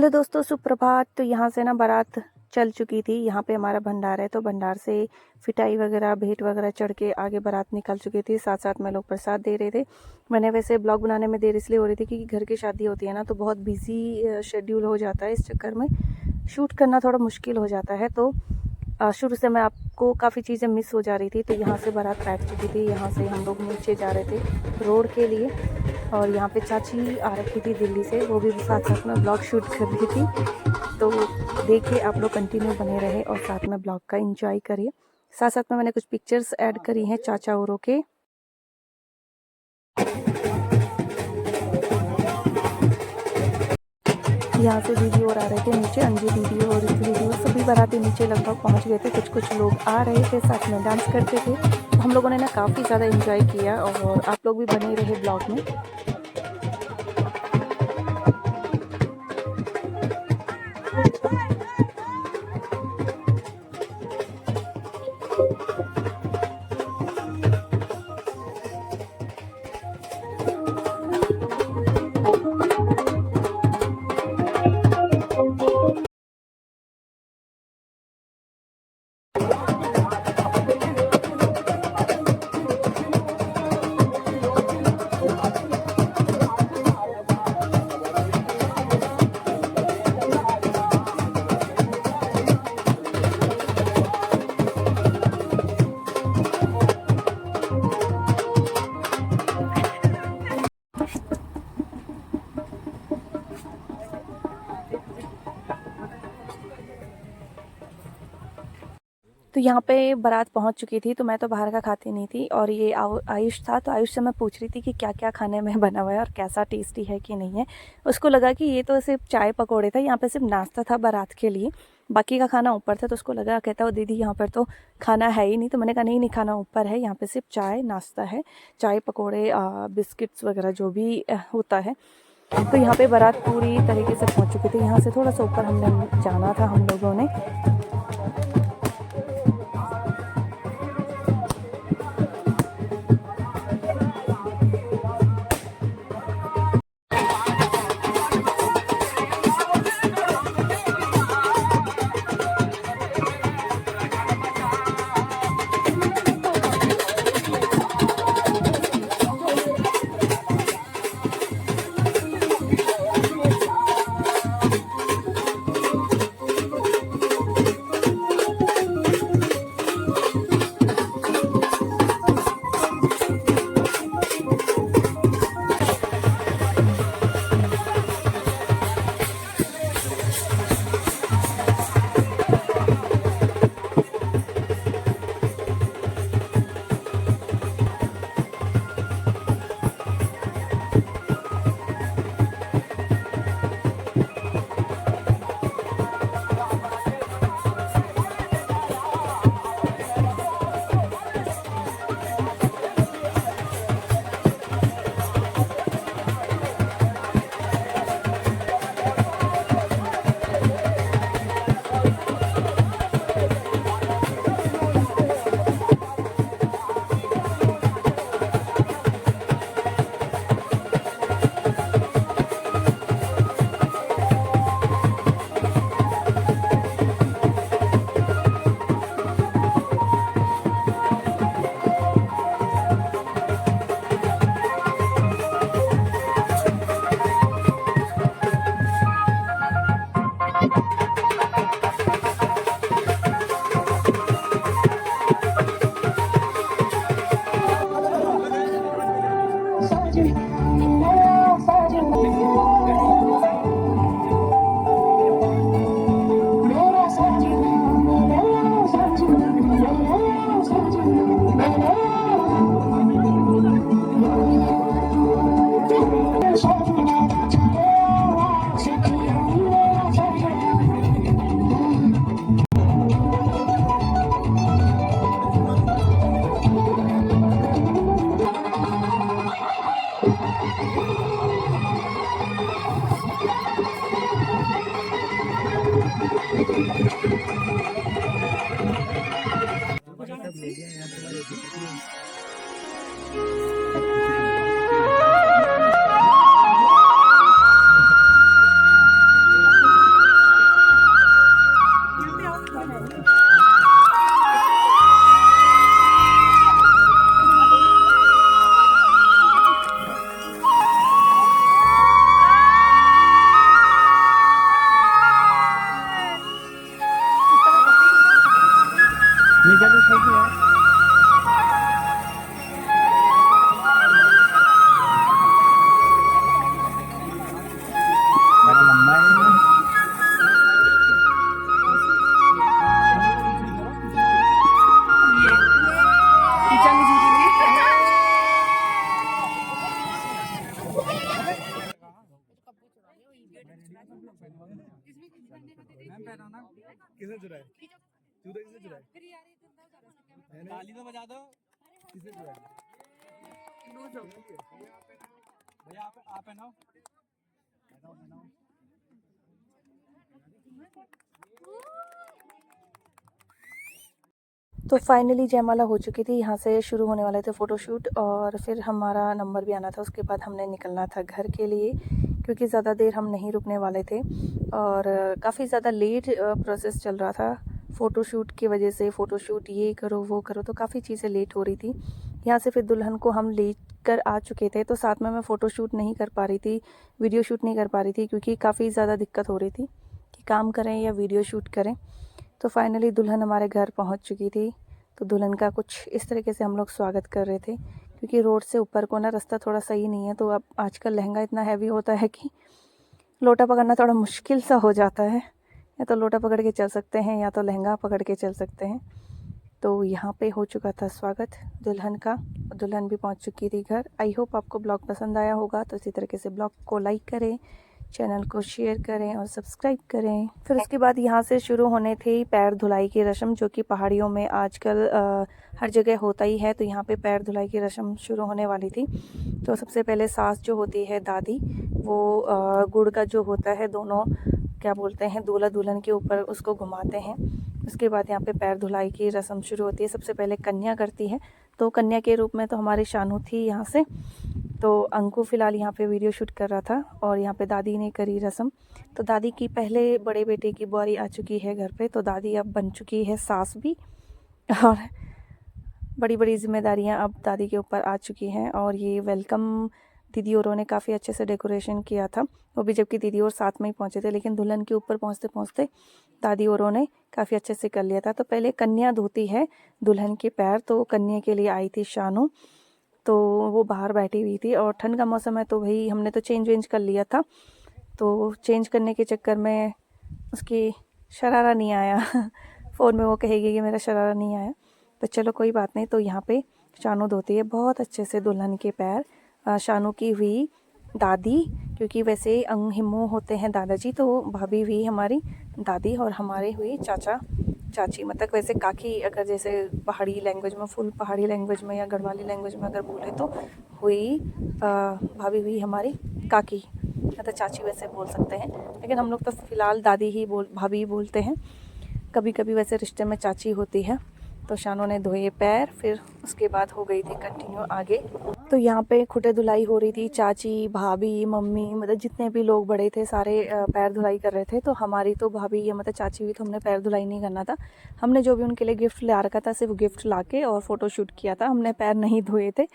Hello दोस्तों, सुप्रभात। तो यहाँ से ना बारात चल चुकी थी। यहाँ पे हमारा भंडार है, तो भंडार से फिटाई वगैरह भेंट वगैरह चढ़ के आगे बारात निकल चुकी थी। साथ साथ में लोग प्रसाद दे रहे थे। मैंने वैसे ब्लॉग बनाने में देर इसलिए हो रही थी क्योंकि घर की शादी होती है ना, तो बहुत बिजी शेड्यूल हो जाता है। इस चक्कर में शूट करना थोड़ा मुश्किल हो जाता है। तो शुरू से मैं आपको काफ़ी चीज़ें मिस हो जा रही थी। तो यहाँ से बारात बैठ चुकी थी। यहाँ से हम लोग नीचे जा रहे थे रोड के लिए, और यहाँ पे चाची आ रखी थी दिल्ली से, वो भी साथ साथ में ब्लॉग शूट कर रही थी। तो देखिए आप लोग कंटिन्यू बने रहे और साथ में ब्लॉग का एंजॉय करिए। साथ साथ में मैंने कुछ पिक्चर्स ऐड करी हैं चाचा औरों के। यहाँ से दीदी और आ रहे थे नीचे, अंजू दीदी और दीदी और सभी बाराती नीचे लगभग पहुँच गए थे। कुछ कुछ लोग आ रहे थे, साथ में डांस करते थे। तो हम लोगों ने ना काफ़ी ज़्यादा एंजॉय किया, और आप लोग भी बने रहे ब्लॉग में। तो यहाँ पे बारात पहुँच चुकी थी। तो मैं तो बाहर का खाती नहीं थी, और ये आयुष था। तो आयुष से मैं पूछ रही थी कि क्या क्या खाने में बना हुआ है और कैसा टेस्टी है कि नहीं है। उसको लगा कि ये तो सिर्फ चाय पकौड़े था, यहाँ पे सिर्फ नाश्ता था बारात के लिए, बाकी का खाना ऊपर था। तो उसको लगा, कहता वो दीदी यहाँ पर तो खाना है ही नहीं। तो मैंने कहा नहीं नहीं, खाना ऊपर है, यहाँ पर सिर्फ चाय नाश्ता है, चाय पकौड़े बिस्किट्स वगैरह जो भी होता है। तो यहाँ पे बारात पूरी तरीके से पहुँच चुकी थी। यहाँ से थोड़ा सा ऊपर हमने जाना था हम लोगों ने। किसने चुराया? जूता किसने चुराया? ताली तो बजा दो। किसने चुराया? भैया आप है ना? तो फाइनली जयमाला हो चुकी थी। यहाँ से शुरू होने वाले थे फ़ोटोशूट और फिर हमारा नंबर भी आना था। उसके बाद हमने निकलना था घर के लिए, क्योंकि ज़्यादा देर हम नहीं रुकने वाले थे और काफ़ी ज़्यादा लेट प्रोसेस चल रहा था फ़ोटोशूट की वजह से। फ़ोटोशूट ये करो वो करो, तो काफ़ी चीज़ें लेट हो रही थी। यहाँ से फिर दुल्हन को हम ले कर आ चुके थे, तो साथ में मैं फ़ोटोशूट नहीं कर पा रही थी, वीडियो शूट नहीं कर पा रही थी, क्योंकि काफ़ी ज़्यादा दिक्कत हो रही थी कि काम करें या वीडियो शूट करें। तो फाइनली दुल्हन हमारे घर पहुंच चुकी थी। तो दुल्हन का कुछ इस तरीके से हम लोग स्वागत कर रहे थे, क्योंकि रोड से ऊपर को ना रास्ता थोड़ा सही नहीं है। तो अब आजकल लहंगा इतना हैवी होता है कि लोटा पकड़ना थोड़ा मुश्किल सा हो जाता है। या तो लोटा पकड़ के चल सकते हैं या तो लहंगा पकड़ के चल सकते हैं। तो यहाँ पे हो चुका था स्वागत दुल्हन का। दुल्हन भी पहुँच चुकी थी घर। आई होप आपको ब्लॉग पसंद आया होगा। तो इसी तरीके से ब्लॉग को लाइक करें, चैनल को शेयर करें और सब्सक्राइब करें। फिर उसके बाद यहाँ से शुरू होने थी पैर धुलाई की रस्म, जो कि पहाड़ियों में आजकल हर जगह होता ही है। तो यहाँ पे पैर धुलाई की रस्म शुरू होने वाली थी। तो सबसे पहले सास जो होती है, दादी, वो गुड़ का जो होता है, दोनों क्या बोलते हैं, दूल्हा दुल्हन के ऊपर उसको घुमाते हैं। उसके बाद यहाँ पे पैर धुलाई की रस्म शुरू होती है। सबसे पहले कन्या करती है। तो कन्या के रूप में तो हमारी शानू थी यहाँ से। तो अंकु फ़िलहाल यहाँ पे वीडियो शूट कर रहा था और यहाँ पे दादी ने करी रस्म। तो दादी की पहले बड़े बेटे की बारी आ चुकी है घर पे। तो दादी अब बन चुकी है सास भी, और बड़ी बड़ी जिम्मेदारियाँ अब दादी के ऊपर आ चुकी हैं। और ये वेलकम दीदी औरों ने काफ़ी अच्छे से डेकोरेशन किया था, वो भी जबकि दीदी और साथ में ही पहुँचे थे, लेकिन दुल्हन के ऊपर पहुँचते पहुँचते दादी औरों ने काफ़ी अच्छे से कर लिया था। तो पहले कन्या धोती है दुल्हन के पैर। तो कन्या के लिए आई थी शानू, तो वो बाहर बैठी हुई थी और ठंड का मौसम है, तो भाई हमने तो चेंज वेंज कर लिया था। तो चेंज करने के चक्कर में उसकी शरारा नहीं आया फ़ोन में वो कहेगी कि मेरा शरारा नहीं आया। तो चलो कोई बात नहीं। तो यहाँ पे शानू धोती है बहुत अच्छे से दुल्हन के पैर। शानू की हुई दादी, क्योंकि वैसे हिम्मू होते हैं दादाजी, तो भाभी हुई हमारी दादी और हमारे हुई चाचा चाची, मतलब वैसे काकी, अगर जैसे पहाड़ी लैंग्वेज में, फुल पहाड़ी लैंग्वेज में या गढ़वाली लैंग्वेज में अगर बोले तो हुई भाभी हुई हमारी काकी, मतलब चाची वैसे बोल सकते हैं। लेकिन हम लोग तो फ़िलहाल दादी ही भाभी ही बोलते हैं। कभी कभी वैसे रिश्ते में चाची होती है। तो शानू ने धोए पैर, फिर उसके बाद हो गई थी कंटिन्यू आगे। तो यहाँ पे खुटे धुलाई हो रही थी। चाची, भाभी, मम्मी, मतलब जितने भी लोग बड़े थे सारे पैर धुलाई कर रहे थे। तो हमारी तो भाभी ये मतलब चाची हुई, तो हमने पैर धुलाई नहीं करना था। हमने जो भी उनके लिए गिफ्ट ला रखा था सिर्फ गिफ्ट ला के और फ़ोटो शूट किया था, हमने पैर नहीं धोए थे।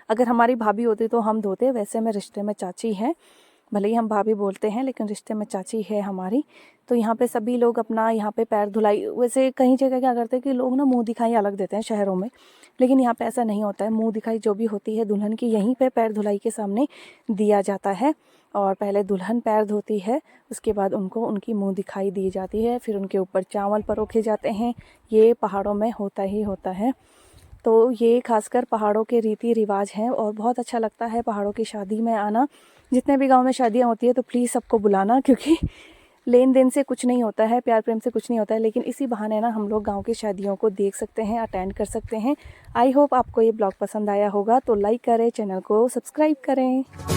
अगर हमारी भाभी होती तो हम धोते। वैसे में रिश्ते में चाची है, भले ही हम भाभी बोलते हैं लेकिन रिश्ते में चाची है हमारी। तो यहाँ पे सभी लोग अपना यहाँ पे पैर धुलाई, वैसे कहीं जगह क्या करते हैं कि लोग ना मुंह दिखाई अलग देते हैं शहरों में, लेकिन यहाँ पे ऐसा नहीं होता है। मुंह दिखाई जो भी होती है दुल्हन की यहीं पे पैर धुलाई के सामने दिया जाता है। और पहले दुल्हन पैर धोती है, उसके बाद उनको उनकी मुँह दिखाई दी जाती है, फिर उनके ऊपर चावल परोखे जाते हैं। ये पहाड़ों में होता ही होता है। तो ये खासकर पहाड़ों के रीति रिवाज हैं और बहुत अच्छा लगता है पहाड़ों की शादी में आना। जितने भी गांव में शादियां होती है तो प्लीज़ सबको बुलाना, क्योंकि लेन देन से कुछ नहीं होता है, प्यार प्रेम से कुछ नहीं होता है, लेकिन इसी बहाने ना हम लोग गांव की शादियों को देख सकते हैं, अटेंड कर सकते हैं। आई होप आपको ये ब्लॉग पसंद आया होगा। तो लाइक करें, चैनल को सब्सक्राइब करें।